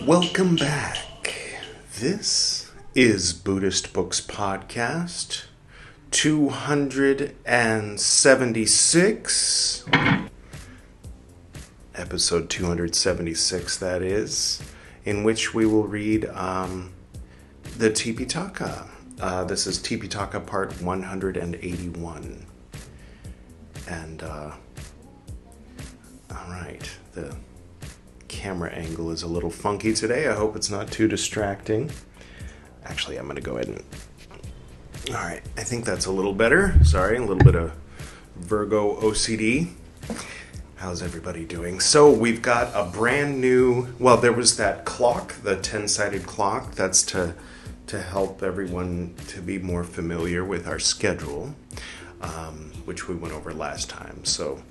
Welcome back. This is Buddhist Books Podcast 276, episode 276 that is, in which we will read the TIPIṭAKA. This is TIPIṭAKA part 181. And, alright, the camera angle is a little funky today. I hope it's not too distracting. Actually, I'm going to go ahead and... Alright, I think that's a little better. Sorry, a little bit of Virgo OCD. How's everybody doing? So we've got a brand new... Well, there was that clock, the 10-sided clock. That's to help everyone to be more familiar with our schedule, which we went over last time. So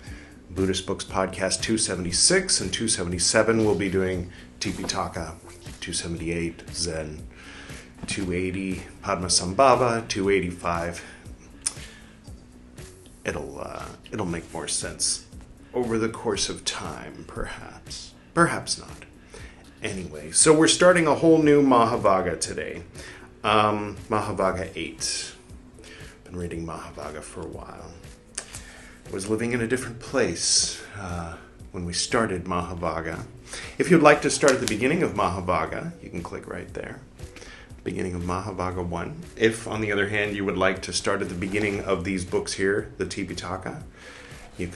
Buddhist Books Podcast 276 and 277 will be doing TIPIṭAKA, 278 Zen, 280 Padmasambhava, 285. It'll make more sense over the course of time, perhaps. Perhaps not. Anyway, so we're starting a whole new Mahāvagga today. Mahāvagga VIII. Been reading Mahāvagga for a while. I was living in a different place when we started Mahāvagga. If you'd like to start at the beginning of Mahāvagga, you can click right there. Beginning of Mahāvagga I. If, on the other hand, you would like to start at the beginning of these books here, the TIPIṭAKA, you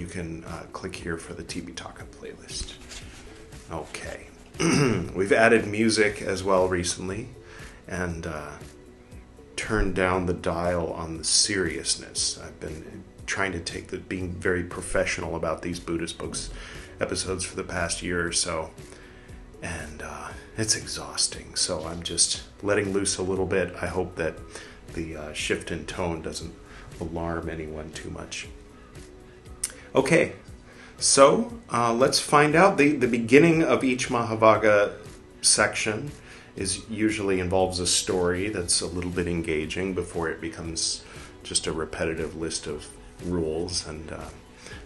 can click here for the TIPIṭAKA playlist. Okay. We've added music as well recently, and turned down the dial on the seriousness. I've been trying to being very professional about these Buddhist books episodes for the past year or so, and it's exhausting. So I'm just letting loose a little bit. I hope that the shift in tone doesn't alarm anyone too much. Okay, so let's find out. The beginning of each Mahāvagga section usually involves a story that's a little bit engaging before it becomes just a repetitive list of rules and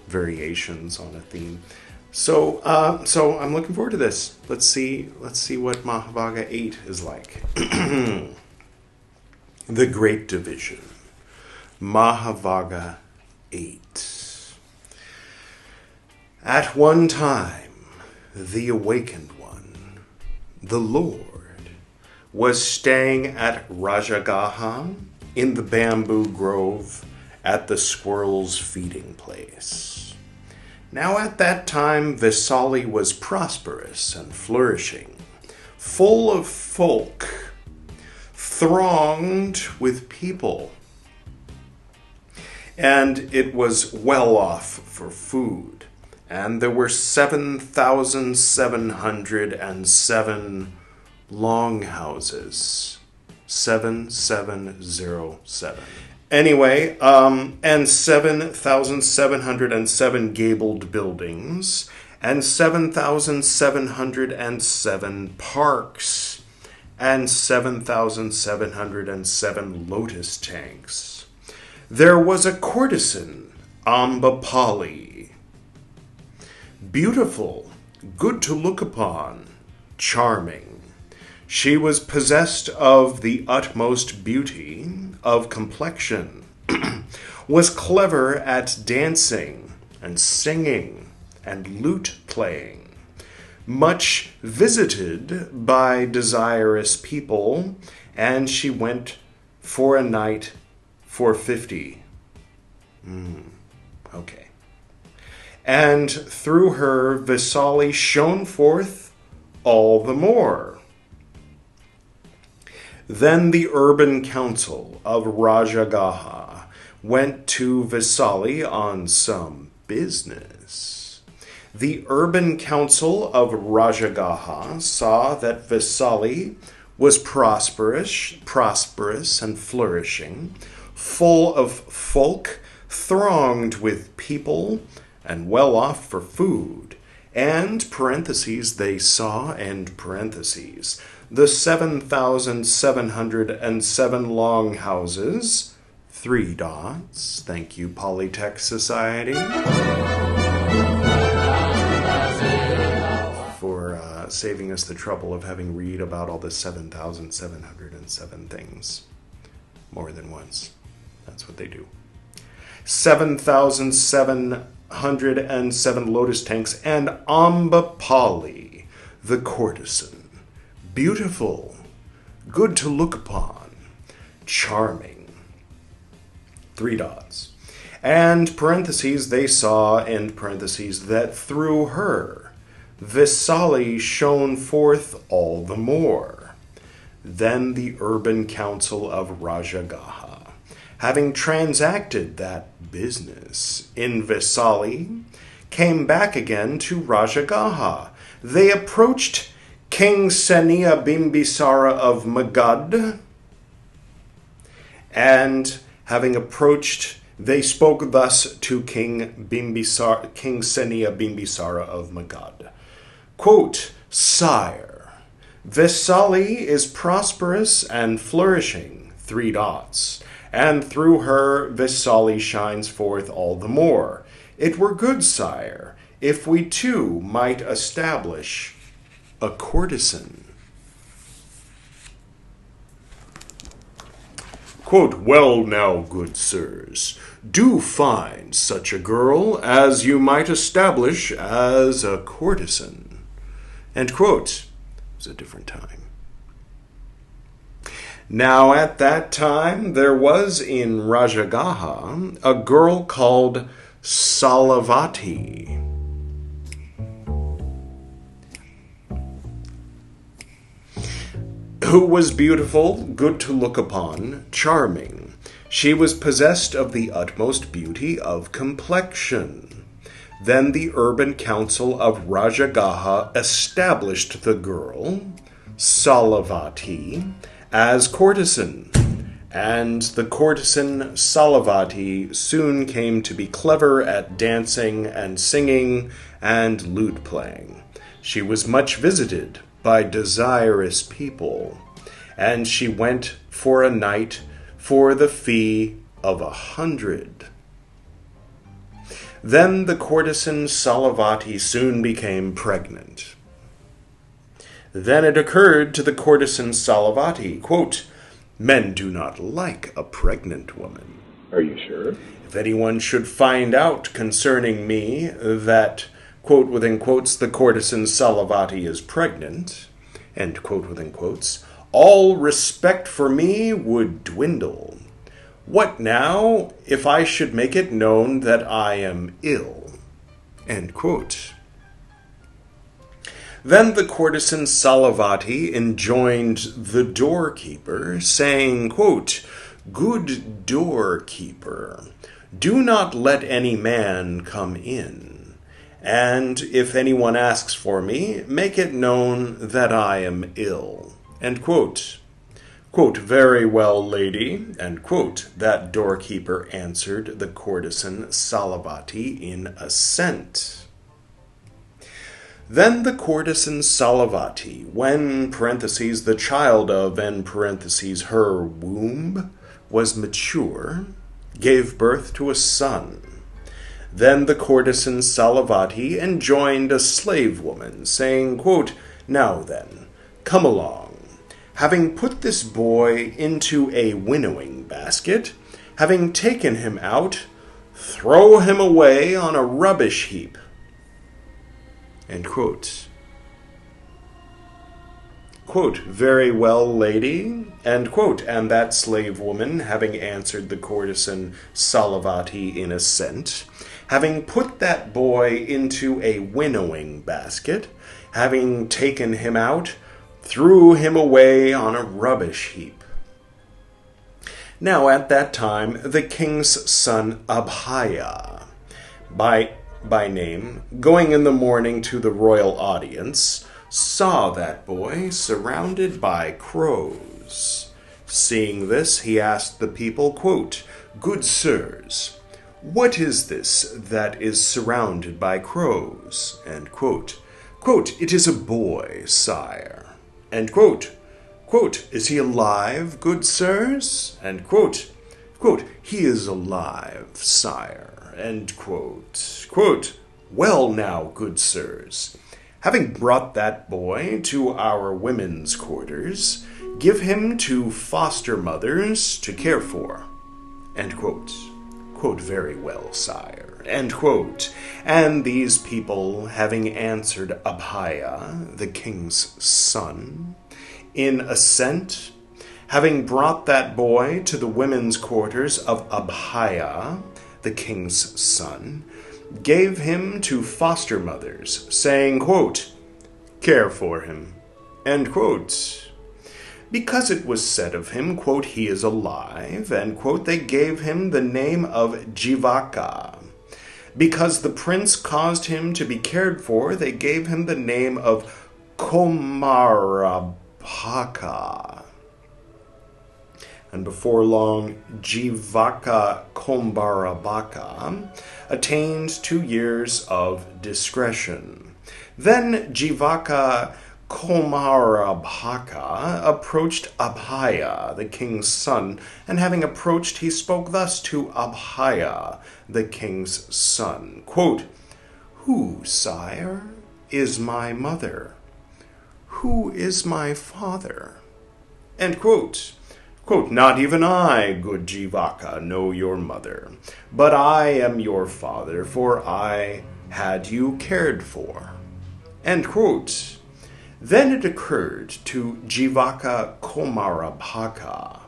variations on a theme. So I'm looking forward to this. Let's see what Mahāvagga VIII is like. The Great Division. Mahāvagga VIII. At one time, the Awakened One, the Lord, was staying at Rajagaha in the bamboo grove at the squirrel's feeding place. Now at that time, Vesali was prosperous and flourishing, full of folk, thronged with people, and it was well off for food. And there were 7,707 longhouses. 7707. Anyway, and 7,707 gabled buildings, and 7,707 parks, and 7,707 lotus tanks. There was a courtesan, Ambapali, beautiful, good to look upon, charming. She was possessed of the utmost beauty of complexion, was clever at dancing and singing and lute playing, much visited by desirous people, and she went for a night for 50. Okay. And through her, Vesali shone forth all the more. Then the urban council of Rajagaha went to Vesali on some business. The urban council of Rajagaha saw that Vesali was prosperous and flourishing, full of folk, thronged with people, and well off for food. And, parentheses, they saw, end parentheses, the 7,707 longhouses, 3 dots, thank you, Polytech Society, for saving us the trouble of having read about all the 7,707 things more than once. That's what they do. 7,707 lotus tanks, and Ambapali, the courtesan, beautiful, good to look upon, charming. 3 dots. And parentheses, they saw, end parentheses, that through her Vesali shone forth all the more. Then the urban council of Rajagaha, having transacted that business in Vesali, came back again to Rajagaha. They approached King Seniya Bimbisara of Magad, and having approached, they spoke thus to King Seniya Bimbisara of Magad. Quote, Sire, Vesali is prosperous and flourishing, 3 dots, and through her Vesali shines forth all the more. It were good, sire, if we too might establish a courtesan. Quote, well now, good sirs, do find such a girl as you might establish as a courtesan. End quote. It was a different time. Now at that time there was in Rajagaha a girl called Salavati, who was beautiful, good to look upon, charming. She was possessed of the utmost beauty of complexion. Then the urban council of Rajagaha established the girl, Salavati, as courtesan, and the courtesan Salavati soon came to be clever at dancing and singing and lute playing. She was much visited by desirous people, and she went for a night for the fee of 100. Then the courtesan Salavati soon became pregnant. Then it occurred to the courtesan Salavati, quote, men do not like a pregnant woman. Are you sure? If anyone should find out concerning me that, quote, within quotes, the courtesan Salavati is pregnant, end quote, within quotes, all respect for me would dwindle. What now if I should make it known that I am ill? End quote. Then the courtesan Salavati enjoined the doorkeeper, saying, quote, good doorkeeper, do not let any man come in, and if anyone asks for me, make it known that I am ill. End quote. Quote, very well, lady, end quote. That doorkeeper answered the courtesan Salavati in assent. Then the courtesan Salavati, when, parentheses, the child of, end parentheses, her womb was mature, gave birth to a son. Then the courtesan Salavati enjoined a slave woman, saying, quote, now then, come along. Having put this boy into a winnowing basket, having taken him out, throw him away on a rubbish heap. End quote. Quote, very well, lady, end quote. And that slave woman, having answered the courtesan Salavati in assent, having put that boy into a winnowing basket, having taken him out, threw him away on a rubbish heap. Now at that time the king's son Abhaya, by name, going in the morning to the royal audience, saw that boy surrounded by crows. Seeing this, he asked the people, quote, good sirs, what is this that is surrounded by crows? End quote. Quote, it is a boy, sire. End quote. Quote, is he alive, good sirs? End quote. Quote, he is alive, sire. End quote. Quote, well now, good sirs, Having brought that boy to our women's quarters, give him to foster mothers to care for. End quote. Quote, very well, sire. End quote. And these people, having answered Abhaya, the king's son, in assent, having brought that boy to the women's quarters of Abhaya, the king's son, gave him to foster mothers, saying, quote, care for him, end quote. Because it was said of him, quote, he is alive, and, quote, they gave him the name of Jivaka. Because the prince caused him to be cared for, they gave him the name of Kumarabhaka. And before long, Jivaka Kombarabhaka attained 2 years of discretion. Then Jivaka Komarabhaka approached Abhaya, the king's son, and having approached, he spoke thus to Abhaya, the king's son, quote, who, sire, is my mother? Who is my father? End quote. Quote, not even I, good Jivaka, know your mother, but I am your father, for I had you cared for. End quote. Then it occurred to Jivaka Komarabhaka,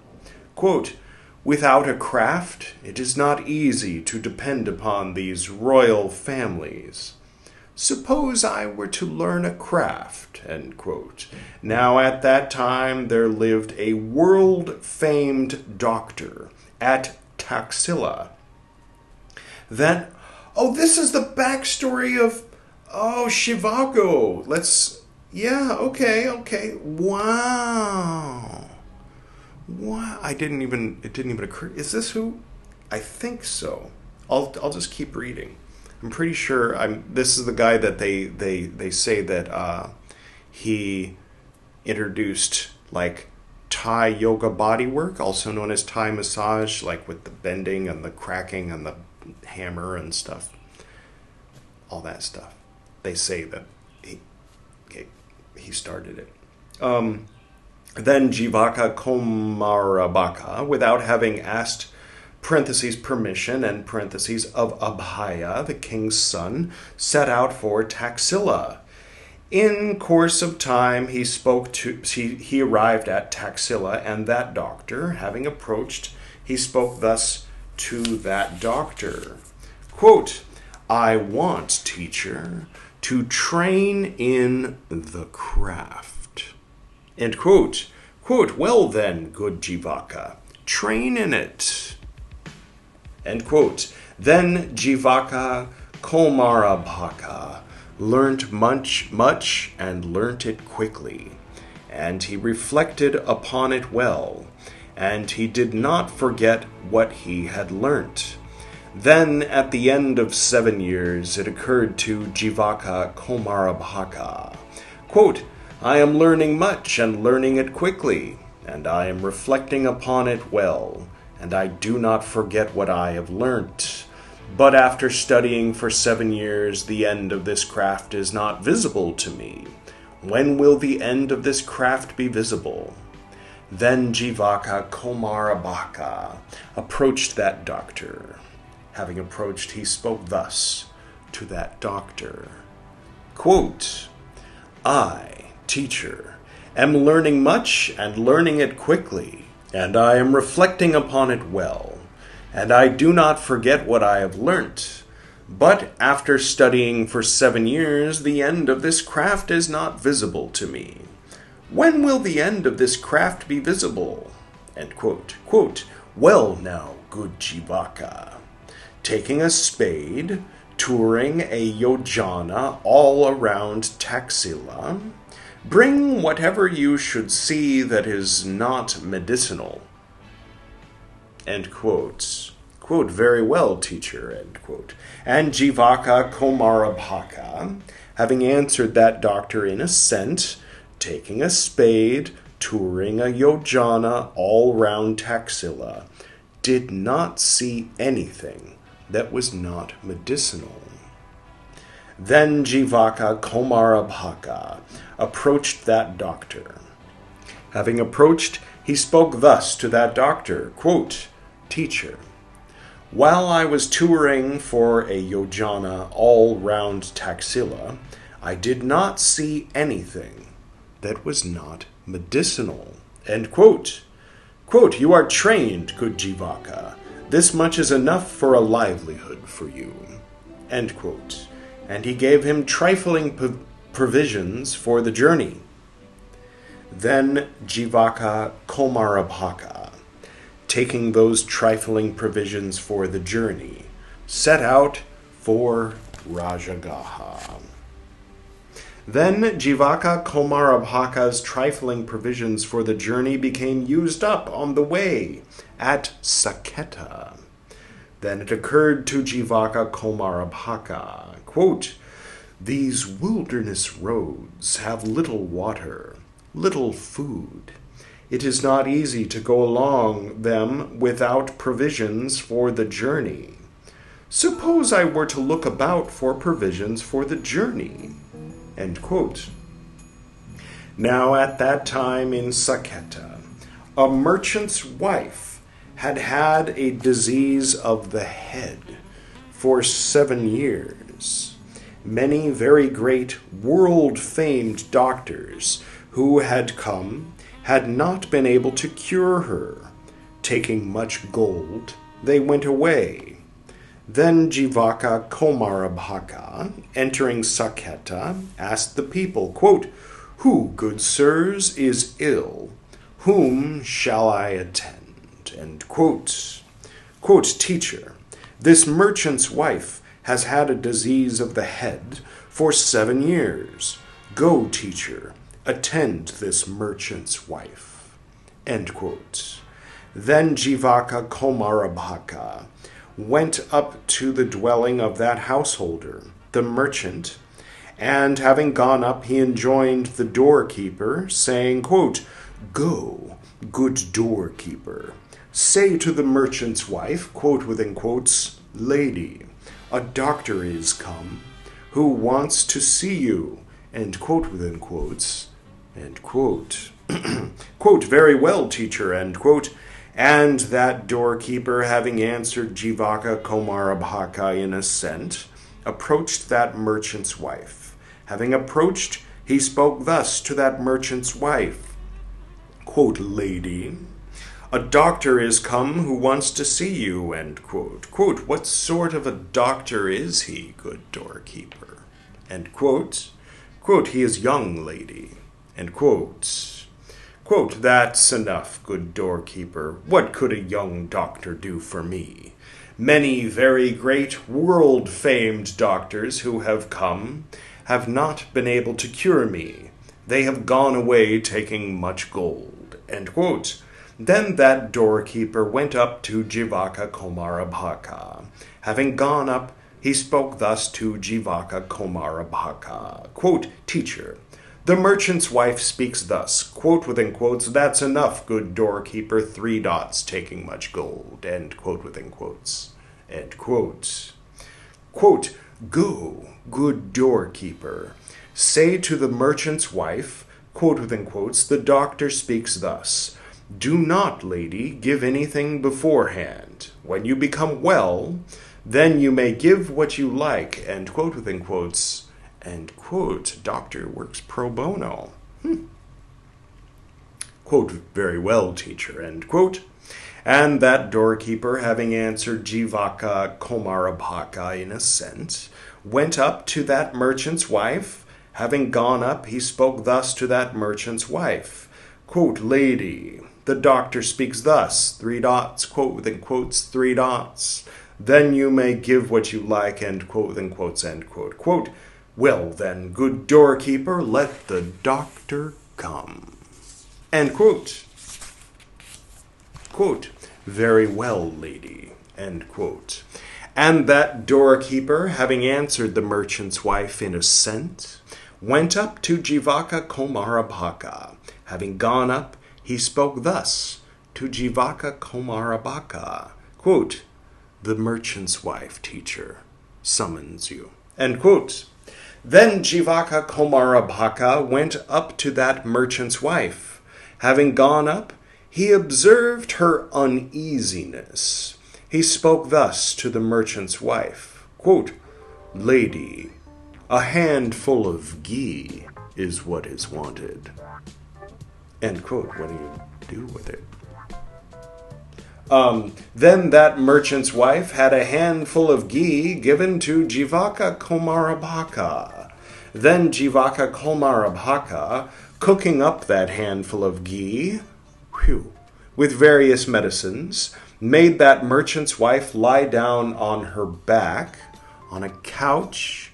quote, without a craft, it is not easy to depend upon these royal families. Suppose I were to learn a craft, end quote. Now at that time there lived a world-famed doctor at Taxila. Then, this is the backstory of, Shivago. Okay. Wow. It didn't even occur. Is this who? I think so. I'll just keep reading. I'm pretty sure this is the guy that they say that he introduced like Thai yoga bodywork, also known as Thai massage, like with the bending and the cracking and the hammer and stuff. All that stuff. They say that he started it. Then Jivaka Komarabhaka, without having asked parentheses permission and parentheses of Abhaya, the king's son, set out for Taxila. In course of time, he arrived at Taxila, and that doctor, having approached, he spoke thus to that doctor, quote, I want, teacher, to train in the craft. End quote. Quote, well then, good Jivaka, train in it. End quote. Then Jivaka Komarabhaka learnt much and learnt it quickly, and he reflected upon it well, and he did not forget what he had learnt. Then, at the end of 7 years, it occurred to Jivaka Komarabhaka, quote, I am learning much and learning it quickly, and I am reflecting upon it well, and I do not forget what I have learnt. But after studying for 7 years, the end of this craft is not visible to me. When will the end of this craft be visible? Then Jivaka Komarabhaka approached that doctor. Having approached, he spoke thus to that doctor, quote, I, teacher, am learning much and learning it quickly, and I am reflecting upon it well, and I do not forget what I have learnt. But after studying for 7 years, the end of this craft is not visible to me. When will the end of this craft be visible? End quote. Quote, well now, good Jivaka, taking a spade, touring a yojana all around Taxila, bring whatever you should see that is not medicinal. End quote. Quote, very well, teacher, end quote. And Jivaka Komarabhaka, having answered that doctor in assent, taking a spade, touring a yojana all round Taxila, did not see anything that was not medicinal. Then Jivaka Komarabhaka approached that doctor. Having approached, he spoke thus to that doctor, quote, Teacher, while I was touring for a yojana all-round taxila, I did not see anything that was not medicinal. End quote. Quote, you are trained, good Jivaka. This much is enough for a livelihood for you. End quote. And he gave him trifling provisions for the journey. Then Jivaka Komarabhaka, taking those trifling provisions for the journey, set out for Rajagaha. Then Jivaka Komarabhaka's trifling provisions for the journey became used up on the way at Saketa. Then it occurred to Jivaka Komarabhaka, quote, these wilderness roads have little water, little food. It is not easy to go along them without provisions for the journey. Suppose I were to look about for provisions for the journey. End quote. Now at that time in Saketa, a merchant's wife had had a disease of the head for 7 years. Many very great world-famed doctors who had come had not been able to cure her. Taking much gold, they went away. Then Jivaka Komarabhaka, entering Saketa, asked the people, quote, who, good sirs, is ill? Whom shall I attend? End quote. Quote, teacher, this merchant's wife has had a disease of the head for 7 years. Go, teacher, attend this merchant's wife. End quote. Then Jivaka Komarabhaka went up to the dwelling of that householder, the merchant, and having gone up, he enjoined the doorkeeper, saying, quote, go, good doorkeeper, say to the merchant's wife, quote within quotes, lady, a doctor is come, who wants to see you, end quote within quotes, end quote. Quote, very well, teacher, end quote. And that doorkeeper, having answered Jivaka Komarabhaka in assent, approached that merchant's wife. Having approached, he spoke thus to that merchant's wife, quote, lady, a doctor is come who wants to see you, end quote. Quote, what sort of a doctor is he, good doorkeeper? End quote. Quote, he is young, lady, end quote. Quote, that's enough, good doorkeeper. What could a young doctor do for me? Many very great world-famed doctors who have come have not been able to cure me. They have gone away taking much gold. End quote. Then that doorkeeper went up to Jivaka Komarabhaka. Having gone up, he spoke thus to Jivaka Komarabhaka. Quote, teacher, the merchant's wife speaks thus, quote within quotes, that's enough, good doorkeeper, 3 dots, taking much gold, end quote within quotes, end quote. Quote, go, good doorkeeper, say to the merchant's wife, quote within quotes, the doctor speaks thus, do not, lady, give anything beforehand. When you become well, then you may give what you like, end quote within quotes, end quote. Doctor works pro bono. Quote, very well, teacher, end quote. And that doorkeeper, having answered Jivaka Komarabhaka in assent, went up to that merchant's wife. Having gone up, he spoke thus to that merchant's wife. Quote, lady, the doctor speaks thus, 3 dots, quote within quotes, 3 dots. Then you may give what you like, end quote within quotes, end quote. Quote, well then, good doorkeeper, let the doctor come. End quote. Quote, very well, lady, end quote. And that doorkeeper, having answered the merchant's wife in assent, went up to Jivaka Komarabhaka. Having gone up, he spoke thus to Jivaka Komarabhaka. Quote, the merchant's wife, teacher, summons you. End quote. Then Jivaka Komarabhaka went up to that merchant's wife. Having gone up, he observed her uneasiness. He spoke thus to the merchant's wife, quote, Lady, a handful of ghee is what is wanted. End quote. What do you do with it? Then that merchant's wife had a handful of ghee given to Jivaka Komarabhaka. Then Jivaka Komarabhaka, cooking up that handful of ghee, with various medicines, made that merchant's wife lie down on her back on a couch,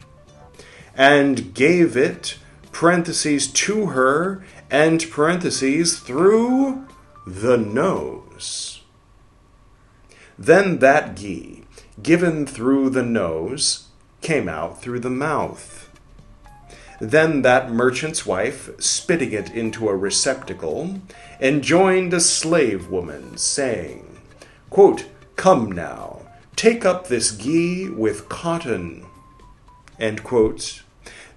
and gave it, parentheses, to her, and parentheses, through the nose. Then that ghee, given through the nose, came out through the mouth. Then that merchant's wife, spitting it into a receptacle, enjoined a slave woman, saying, quote, Come now, take up this ghee with cotton. End quote.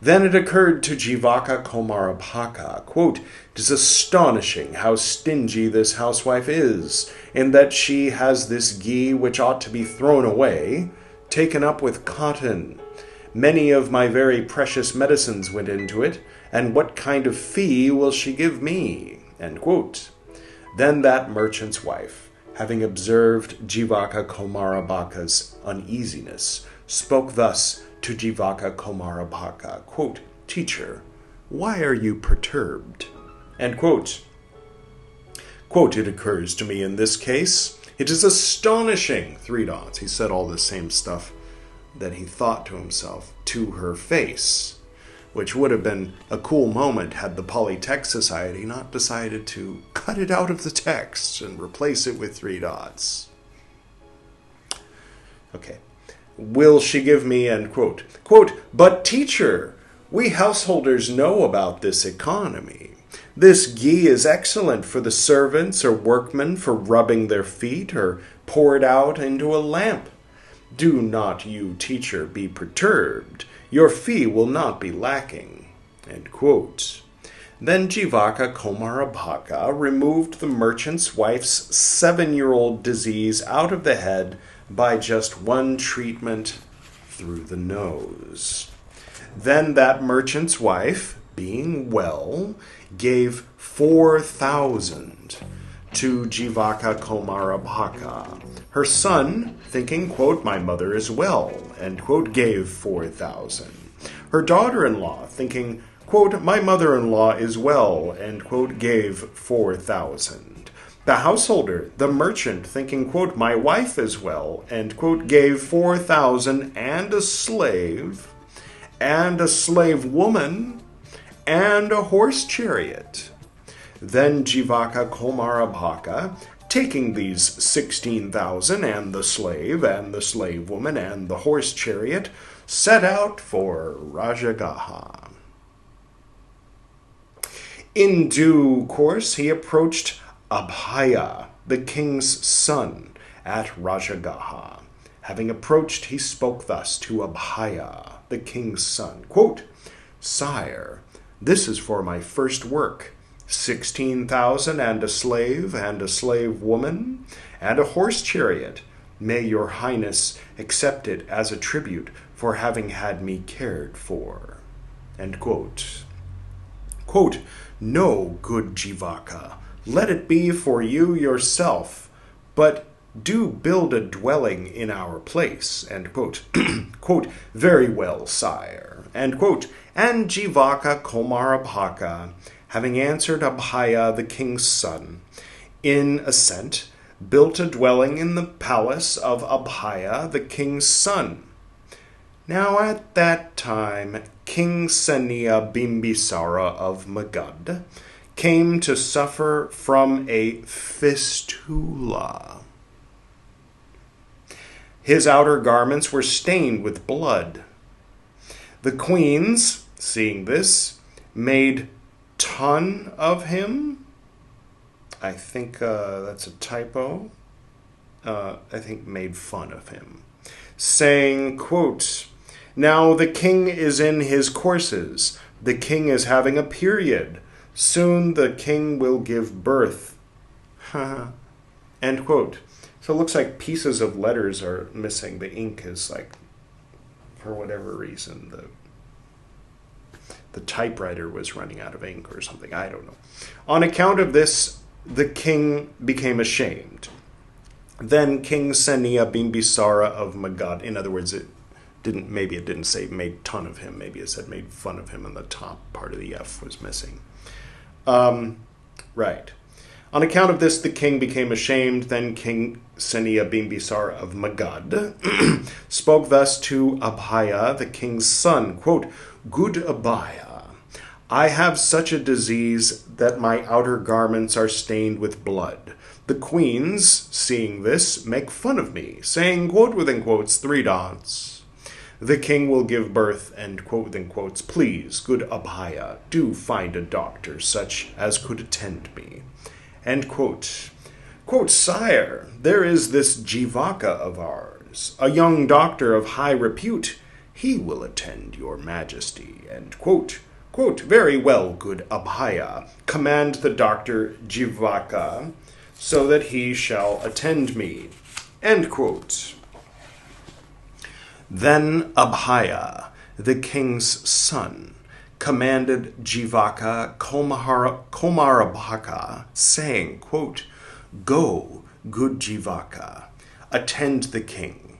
Then it occurred to Jivaka Komarabhaka, quote, It is astonishing how stingy this housewife is, in that she has this ghee which ought to be thrown away, taken up with cotton. Many of my very precious medicines went into it, and what kind of fee will she give me? End quote. Then that merchant's wife, having observed Jivaka Komarabhaka's uneasiness, spoke thus to Jivaka Komarabhaka, quote, Teacher, why are you perturbed? End quote. Quote, It occurs to me in this case, it is astonishing, three dots. He said all the same stuff that he thought to himself to her face, which would have been a cool moment had the Polytext Society not decided to cut it out of the text and replace it with three dots. Okay. Will she give me, end quote. Quote, But teacher, we householders know about this economy. This ghee is excellent for the servants or workmen for rubbing their feet or pour it out into a lamp. Do not you, teacher, be perturbed. Your fee will not be lacking. End quote. Then Jivaka Komarabhaka removed the merchant's wife's 7-year-old disease out of the head by just one treatment through the nose. Then that merchant's wife, being well, gave 4,000 to Jivaka Komarabhaka. Her son, thinking, quote, My mother is well, end quote, gave 4,000. Her daughter-in-law, thinking, quote, My mother-in-law is well, end quote, gave 4,000. The householder, the merchant, thinking, quote, My wife is well, end quote, gave 4,000 and a slave woman, and a horse chariot. Then Jivaka Komarabhaka, taking these 16,000 and the slave woman, and the horse chariot, set out for Rajagaha. In due course, he approached Abhaya, the king's son, at Rajagaha. Having approached, he spoke thus to Abhaya, the king's son, quote, Sire, this is for my first work, 16,000 and a slave woman, and a horse chariot. May your highness accept it as a tribute for having had me cared for. End quote. Quote, No, good Jivaka, let it be for you yourself, but do build a dwelling in our place, end quote. Quote, Very well, sire, end quote. And Jivaka Komarabhaka, having answered Abhaya the king's son, in assent, built a dwelling in the palace of Abhaya the king's son. Now at that time, King Saniya Bimbisara of Magad came to suffer from a fistula. His outer garments were stained with blood. The queens, seeing this, made ton of him. I think that's a typo. I think made fun of him, saying, quote, Now the king is in his courses. The king is having a period. Soon the king will give birth. End quote. So it looks like pieces of letters are missing. The ink is like, for whatever reason, the typewriter was running out of ink or something. I don't know. On account of this, the king became ashamed. Then King Senia Bimbisara of Magadha, in other words, it didn't say made ton of him. Maybe it said made fun of him, and the top part of the F was missing. Right. On account of this, the king became ashamed. Then King Senia Bimbisara of Magadha spoke thus to Abhaya, the king's son, quote, "Good Abhaya, I have such a disease that my outer garments are stained with blood. The queens, seeing this, make fun of me, saying, quote within quotes, 3 dots. The king will give birth, and quote within quotes, please, good Abhaya, do find a doctor such as could attend me. End quote. Quote, sire, there is this Jivaka of ours, a young doctor of high repute. He will attend your majesty. End quote. Quote, very well, good Abhaya, command the doctor Jivaka, so that he shall attend me. End quote. Then Abhaya, the king's son, commanded Jivaka Komarabhaka, saying, quote, go, good Jivaka, attend the king.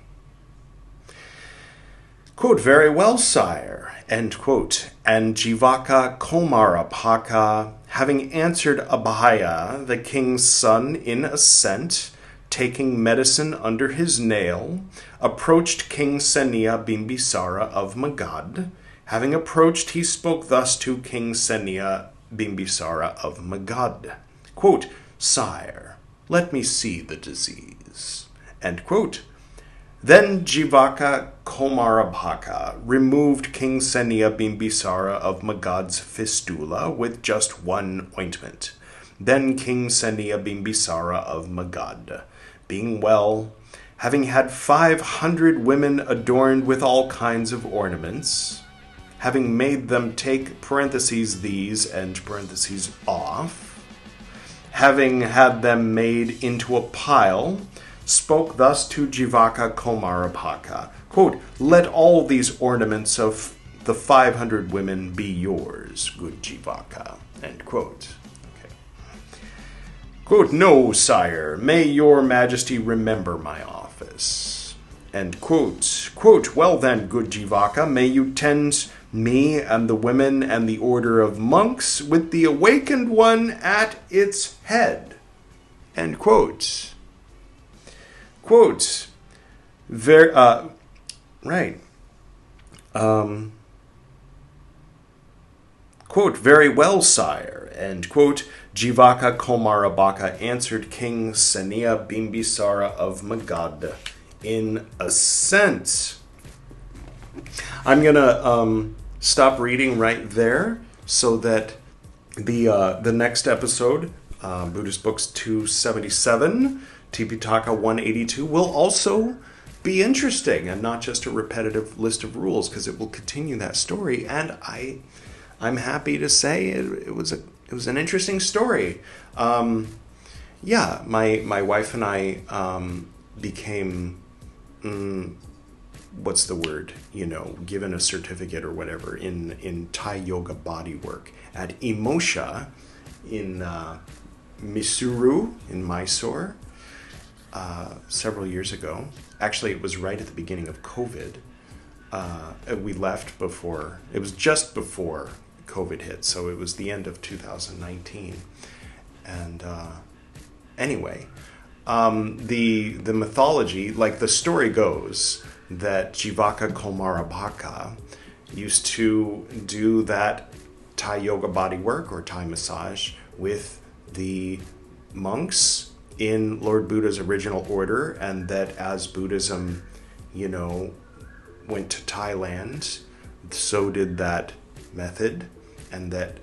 Quote, very well, sire, end quote. And Jivaka Komarabhaka, having answered Abhaya, the king's son, in assent, taking medicine under his nail, approached King Senia Bimbisara of Magadha. Having approached, he spoke thus to King Senia Bimbisara of Magadha. Quote, sire, let me see the disease. End quote. Then Jivaka Komarabhaka removed King Senia Bimbisara of Magadha's fistula with just one ointment. Then King Senia Bimbisara of Magadha, being well, having had 500 women adorned with all kinds of ornaments, having made them take parentheses these and parentheses off, having had them made into a pile, spoke thus to Jivaka Komarabhaka, quote, let all these ornaments of the 500 women be yours, good Jivaka, end quote. Okay. Quote, no, sire, may your majesty remember my office, end quote. Quote, well then, good Jivaka, may you tend me and the women and the order of monks with the awakened one at its head, end quote. Quote, right. Quote, very well, sire, end quote. Jivaka Komarabhaka answered King Senia Bimbisara of Magadha in assent. I'm going to stop reading right there so that the next episode, Buddhist Books 277, TIPIṭAKA 182, will also be interesting and not just a repetitive list of rules, because it will continue that story. And I'm happy to say it was an interesting story. Yeah, my wife and I became what's the word? Given a certificate or whatever in Thai yoga bodywork at Emosha in Mysuru in Mysore. Several years ago. Actually, it was right at the beginning of COVID. We left before, it was just before COVID hit, so it was the end of 2019. And anyway, the mythology, like the story goes, that Jivaka Komarabhaka used to do that Thai yoga body work or Thai massage with the monks in Lord Buddha's original order, and that as Buddhism, went to Thailand, so did that method, and that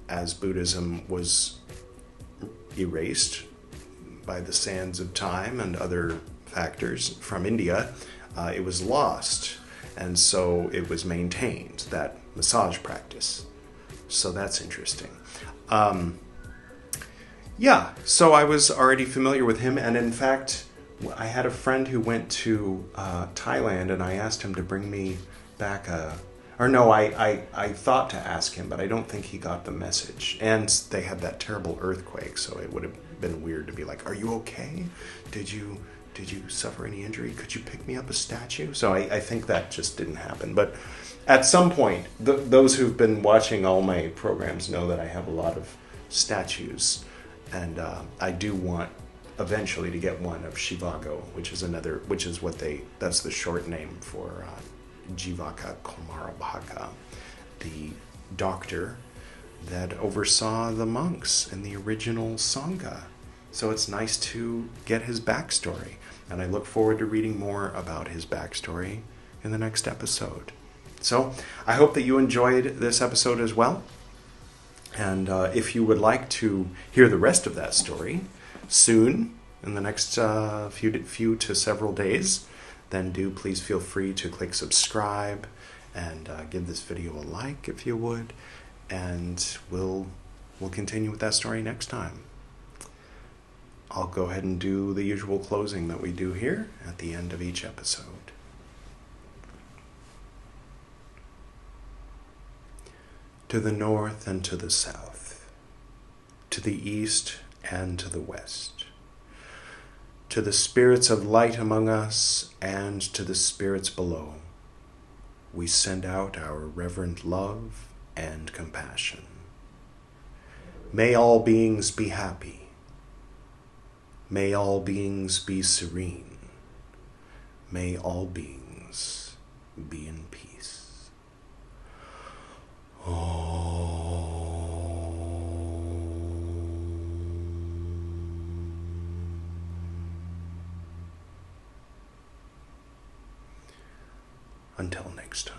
as Buddhism was erased by the sands of time and other factors from India, it was lost. And so it was maintained, that massage practice. So that's interesting. Yeah, so I was already familiar with him, and in fact, I had a friend who went to Thailand, and I asked him to bring me back I thought to ask him, but I don't think he got the message. And they had that terrible earthquake, so it would have been weird to be like, "Are you okay? Did you suffer any injury? Could you pick me up a statue?" So I think that just didn't happen. But at some point, those who've been watching all my programs know that I have a lot of statues, and I do want eventually to get one of Shivago, that's the short name for Jivaka Kumarabhaka, the doctor that oversaw the monks in the original Sangha. So it's nice to get his backstory, and I look forward to reading more about his backstory in the next episode. So I hope that you enjoyed this episode as well. And if you would like to hear the rest of that story soon, in the next few to several days, then do please feel free to click subscribe and give this video a like if you would. And we'll continue with that story next time. I'll go ahead and do the usual closing that we do here at the end of each episode. To the north and to the south, to the east and to the west, to the spirits of light among us and to the spirits below, we send out our reverent love and compassion. May all beings be happy. May all beings be serene. May all beings be in peace. Until next time.